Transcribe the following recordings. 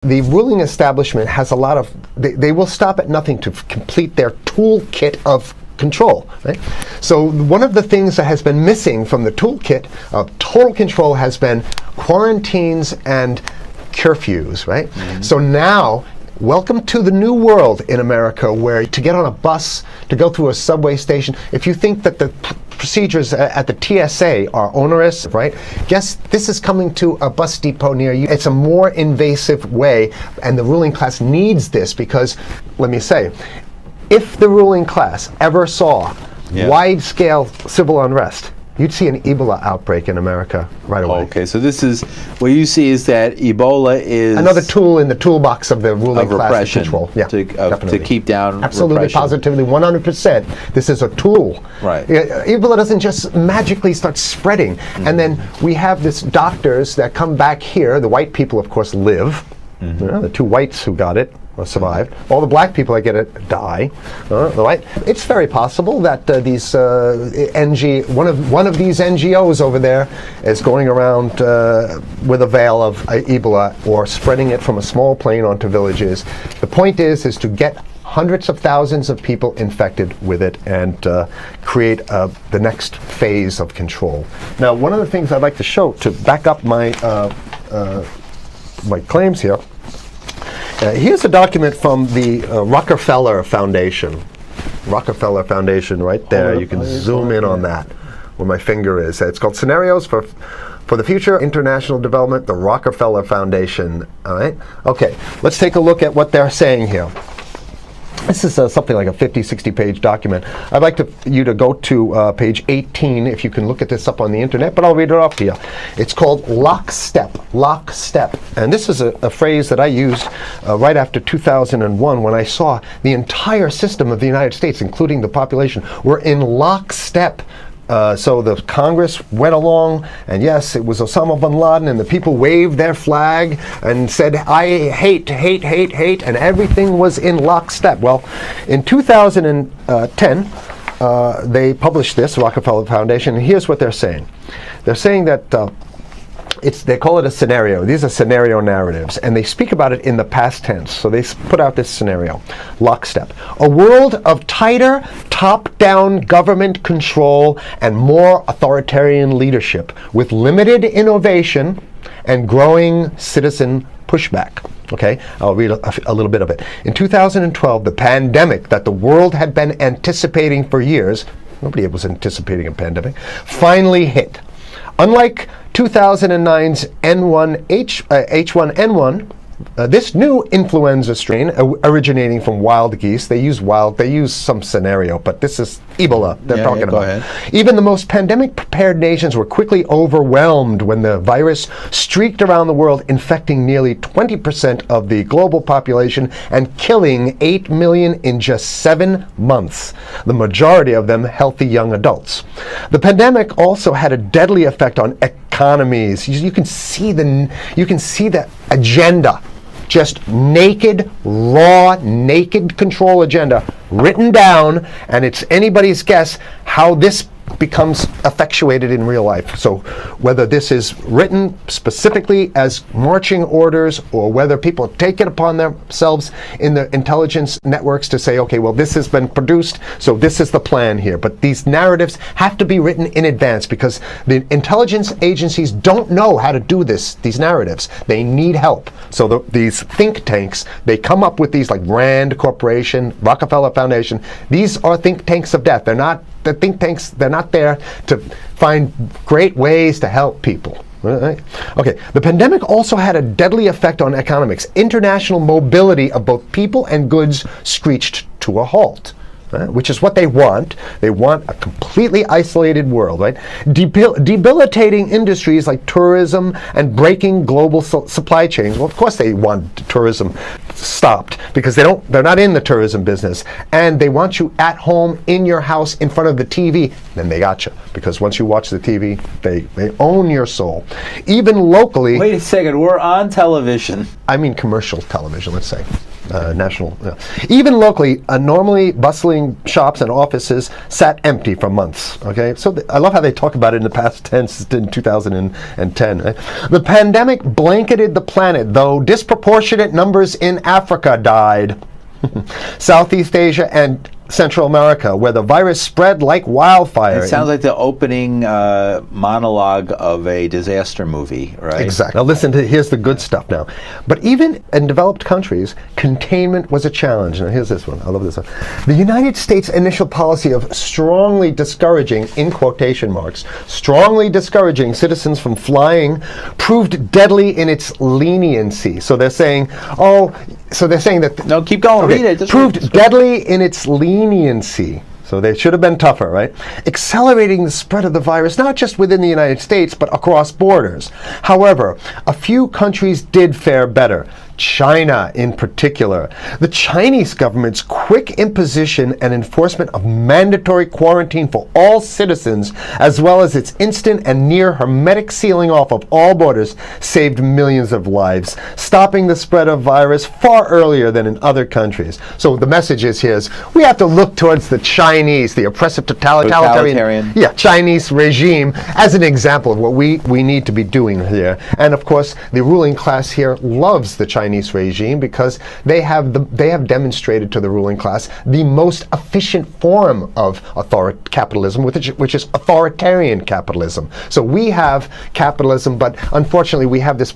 The ruling establishment has a lot of, they will stop at nothing to complete their toolkit of control, right? So one of the things that has been missing from the toolkit of total control has been quarantines and curfews, right? Mm-hmm. So now, welcome to the new world in America, where to get on a bus, to go through a subway station, if you think that the procedures at the TSA are onerous, right? Guess this is coming to a bus depot near you. It's a more invasive way, and the ruling class needs this because, let me say, if the ruling class ever saw wide-scale civil unrest, you'd see an Ebola outbreak in America right away. Okay, so this is, what you see is that Ebola is another tool in the toolbox of the ruling class to control. Yeah, to keep down absolutely, repression. positively, 100%. This is a tool. Right. Ebola doesn't just magically start spreading. Mm-hmm. And then we have this doctors that come back here. The white people, of course, live. Mm-hmm. You know, the two whites who got it survived. All the black people that get it die. Right? It's very possible that these one of these NGOs over there is going around with a veil of Ebola or spreading it from a small plane onto villages. The point is to get hundreds of thousands of people infected with it and create the next phase of control. Now, one of the things I'd like to show to back up my my claims here. Here's a document from the Rockefeller Foundation. Rockefeller Foundation, right there. You can zoom in on that, where my finger is. It's called Scenarios for the Future International Development, the Rockefeller Foundation. All right. Okay. Let's take a look at what they're saying here. This is something like a 50, 60-page document. I'd like you to go to page 18, if you can look at this up on the internet, but I'll read it off to you. It's called lockstep, lockstep. And this is a phrase that I used right after 2001 when I saw the entire system of the United States, including the population, were in lockstep. So the Congress went along, and yes, it was Osama bin Laden, and the people waved their flag and said, I hate, hate, hate, hate, and everything was in lockstep. Well, in 2010, they published this, Rockefeller Foundation, and here's what they're saying. They're saying that they call it a scenario. These are scenario narratives, and they speak about it in the past tense. So they put out this scenario, lockstep. A world of tighter, top-down government control and more authoritarian leadership with limited innovation and growing citizen pushback. Okay, I'll read a little bit of it. In 2012, the pandemic that the world had been anticipating for years, nobody was anticipating a pandemic, finally hit. Unlike 2009's H1N1, this new influenza strain originating from wild geese, they use some scenario, but this is Ebola they're talking about. Ahead. Even the most pandemic-prepared nations were quickly overwhelmed when the virus streaked around the world, infecting nearly 20% of the global population and killing 8 million in just 7 months, the majority of them healthy young adults. The pandemic also had a deadly effect on economies. You can see the agenda. Just naked, raw, naked control agenda written down, and it's anybody's guess how this becomes effectuated in real life. So whether this is written specifically as marching orders or whether people take it upon themselves in the intelligence networks to say, okay, well, this has been produced, so this is the plan here. But these narratives have to be written in advance because the intelligence agencies don't know how to do these narratives. They need help. So these think tanks, they come up with these like Rand Corporation, Rockefeller Foundation. These are think tanks of death. They're not the think tanks, they're not there to find great ways to help people. Right? Okay, the pandemic also had a deadly effect on economics. International mobility of both people and goods screeched to a halt. Which is what they want. They want a completely isolated world, right? Debilitating industries like tourism and breaking global supply chains. Well, of course they want tourism stopped because they're not in the tourism business, and they want you at home in your house in front of the TV. Then they got you because once you watch the TV, they own your soul. Even locally. Wait a second, we're on television. I mean commercial television, let's say. national. Even locally, normally bustling shops and offices sat empty for months. Okay, so I love how they talk about it in the past tense in 2010. Right? The pandemic blanketed the planet, though disproportionate numbers in Africa died. Southeast Asia and Central America, where the virus spread like wildfire. It sounds like the opening monologue of a disaster movie, right? Exactly. Now listen to, here's the good stuff now. But even in developed countries, containment was a challenge. Now here's this one. I love this one. The United States' initial policy of strongly discouraging, in quotation marks, strongly discouraging citizens from flying proved deadly in its leniency. So they're saying, that... No, keep going. Okay, Read it. proved deadly in its leniency. So they should have been tougher, right? Accelerating the spread of the virus, not just within the United States, but across borders. However, a few countries did fare better. China in particular. The Chinese government's quick imposition and enforcement of mandatory quarantine for all citizens, as well as its instant and near hermetic sealing off of all borders, saved millions of lives, stopping the spread of virus far earlier than in other countries. So the message is here is we have to look towards the Chinese, the oppressive totalitarian Chinese regime as an example of what we need to be doing here. And of course, the ruling class here loves the Chinese regime because they have demonstrated to the ruling class the most efficient form of capitalism, which is authoritarian capitalism. So we have capitalism, but unfortunately we have this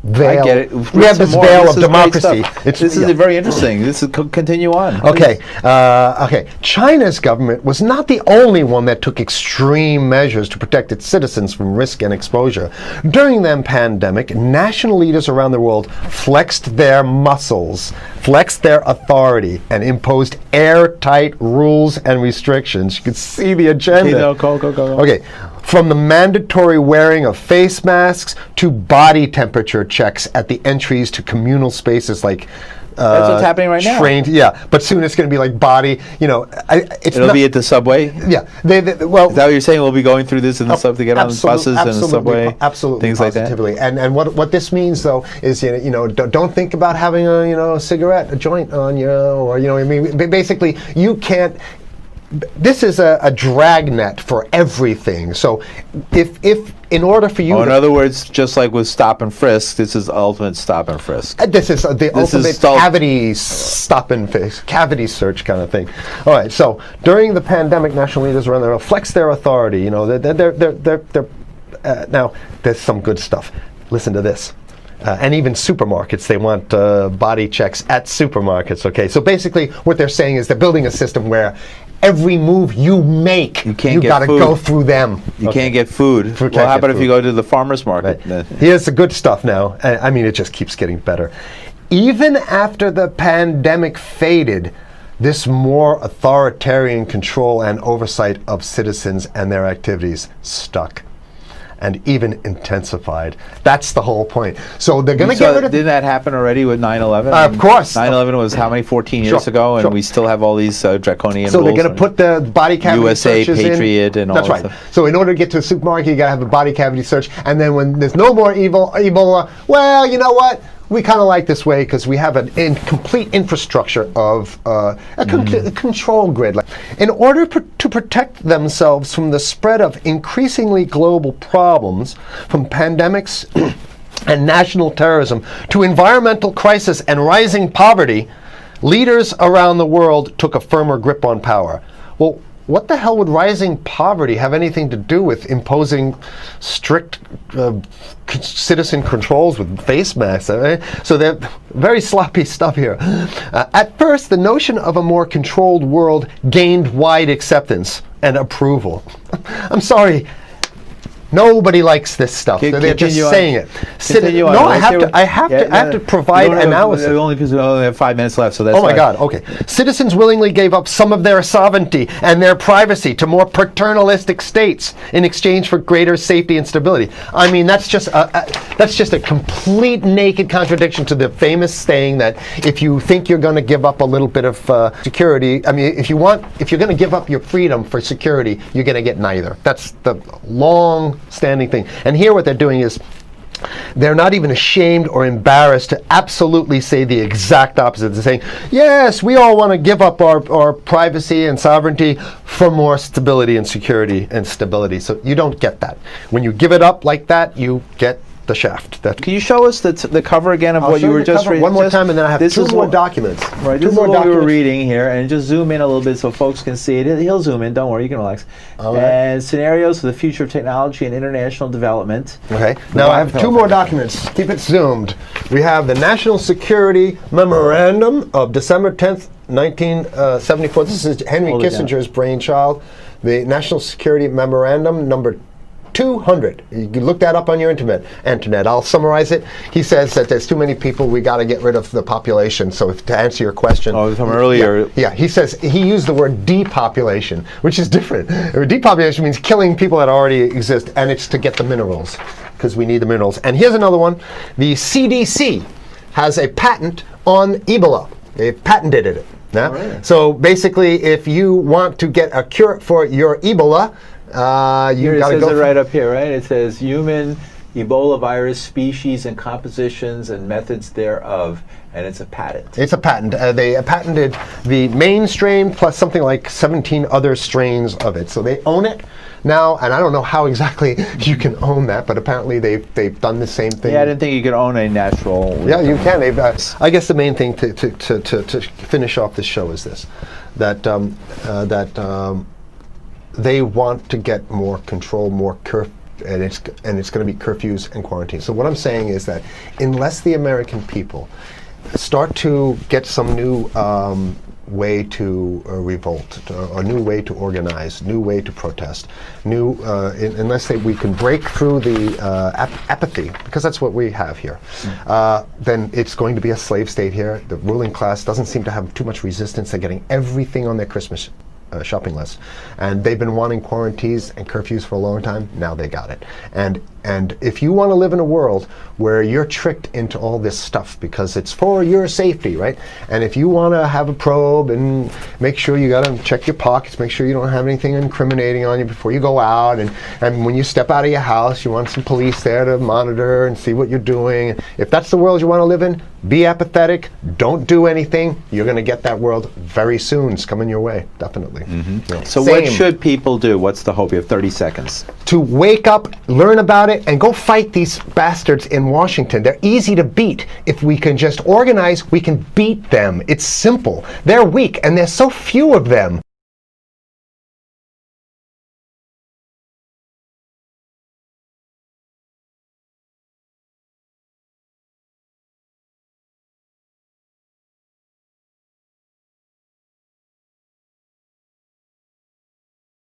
veil. I get it. We have this veil of democracy. This is very interesting. This is continue on. Okay. China's government was not the only one that took extreme measures to protect its citizens from risk and exposure. During the pandemic, national leaders around the world flexed their muscles, flexed their authority, and imposed airtight rules and restrictions. You can see the agenda. Okay, go. Okay. From the mandatory wearing of face masks to body temperature checks at the entries to communal spaces like that's what's happening right now. Yeah, but soon it's going to be like body. It'll be at the subway. Yeah, well, is that what you're saying? We'll be going through this in the subway to get on the buses and the subway, absolutely, things positively. like that. And what this means though is don't think about having a cigarette, a joint on you, or I mean, basically you can't. This is a dragnet for everything. So if in order for you in other words, just like with stop and frisk, this is ultimate stop and frisk. This is the ultimate cavity stop and frisk, cavity search kind of thing. All right, so during the pandemic, national leaders around the world flexed their authority. Now there's some good stuff. Listen to this. And even supermarkets, they want body checks at supermarkets. Okay, so basically what they're saying is they're building a system where every move you make, you got to go through them. You can't get food. Well, how about if you go to the farmer's market? Right. Here's the good stuff now. I mean, it just keeps getting better. Even after the pandemic faded, this more authoritarian control and oversight of citizens and their activities stuck. And even intensified. That's the whole point. So they're going to get rid of... Didn't that happen already with 9/11? Of course. 9/11 was how many, 14 years ago? And we still have all these draconian rules. So they're going to put the body cavity USA searches Patriot and all that. That's right. So in order to get to a supermarket, you got to have a body cavity search. And then when there's no more Ebola, well, you know what? We kind of like this way because we have an complete infrastructure of a control grid. In order to protect themselves from the spread of increasingly global problems, from pandemics and national terrorism to environmental crisis and rising poverty, leaders around the world took a firmer grip on power. Well, what the hell would rising poverty have anything to do with imposing strict citizen controls with face masks? Right? So they're very sloppy stuff here. At first, the notion of a more controlled world gained wide acceptance and approval. I'm sorry. Nobody likes this stuff. They're just saying it. I have to provide analysis. We only have 5 minutes left, so that's. Oh my God. Okay. Citizens willingly gave up some of their sovereignty and their privacy to more paternalistic states in exchange for greater safety and stability. I mean, that's just a complete naked contradiction to the famous saying that if you think you're going to give up a little bit of security, I mean, if you're going to give up your freedom for security, you're going to get neither. That's the long-standing thing. And here what they're doing is They're not even ashamed or embarrassed to absolutely say the exact opposite. They're saying, yes, we all want to give up our privacy and sovereignty for more stability and security and stability. So you don't get that. When you give it up like that, you get the shaft. Can you show us the cover again of what you were just reading? One more time, and then I have two more documents. Right, this is what we were reading here, and just zoom in a little bit so folks can see it. He'll zoom in, don't worry, you can relax. All right. And scenarios for the future of technology and international development. Okay, now I have two more documents. Keep it zoomed. We have the National Security Memorandum of December 10th, 1974. This is Henry Kissinger's brainchild. The National Security Memorandum number 200. You can look that up on your internet. I'll summarize it. He says that there's too many people, we got to get rid of the population. So to answer your question. Oh, from earlier. Yeah, he says, he used the word depopulation, which is different. Depopulation means killing people that already exist, and it's to get the minerals, because we need the minerals. And here's another one. The CDC has a patent on Ebola. They patented it. Yeah? Right. So basically, if you want to get a cure for your Ebola, you got to go. It says it right up here, right? It says human Ebola virus species and compositions and methods thereof, and it's a patent. It's a patent. They patented the main strain plus something like 17 other strains of it. So they own it now, and I don't know how exactly you can own that, but apparently they've done the same thing. Yeah, I didn't think you could own a natural. Yeah, you can. They've, I guess the main thing to finish off this show is this: that they want to get more control, more and it's going to be curfews and quarantines. So what I'm saying is that unless the American people start to get some new way to revolt, a new way to organize, new way to protest, unless we can break through the apathy, because that's what we have here, then it's going to be a slave state here. The ruling class doesn't seem to have too much resistance. They're getting everything on their Christmas shopping list, and they've been wanting quarantines and curfews for a long time. Now they got it. And if you want to live in a world where you're tricked into all this stuff because it's for your safety, right? And if you want to have a probe and make sure you got to check your pockets, make sure you don't have anything incriminating on you before you go out, and when you step out of your house, you want some police there to monitor and see what you're doing. If that's the world you want to live in, be apathetic, don't do anything. You're going to get that world very soon. It's coming your way, definitely. Mm-hmm. Yeah. So what should people do? What's the hope? You have 30 seconds. To wake up, learn about it, and go fight these bastards in Washington. They're easy to beat. If we can just organize, we can beat them. It's simple. They're weak, and there's so few of them.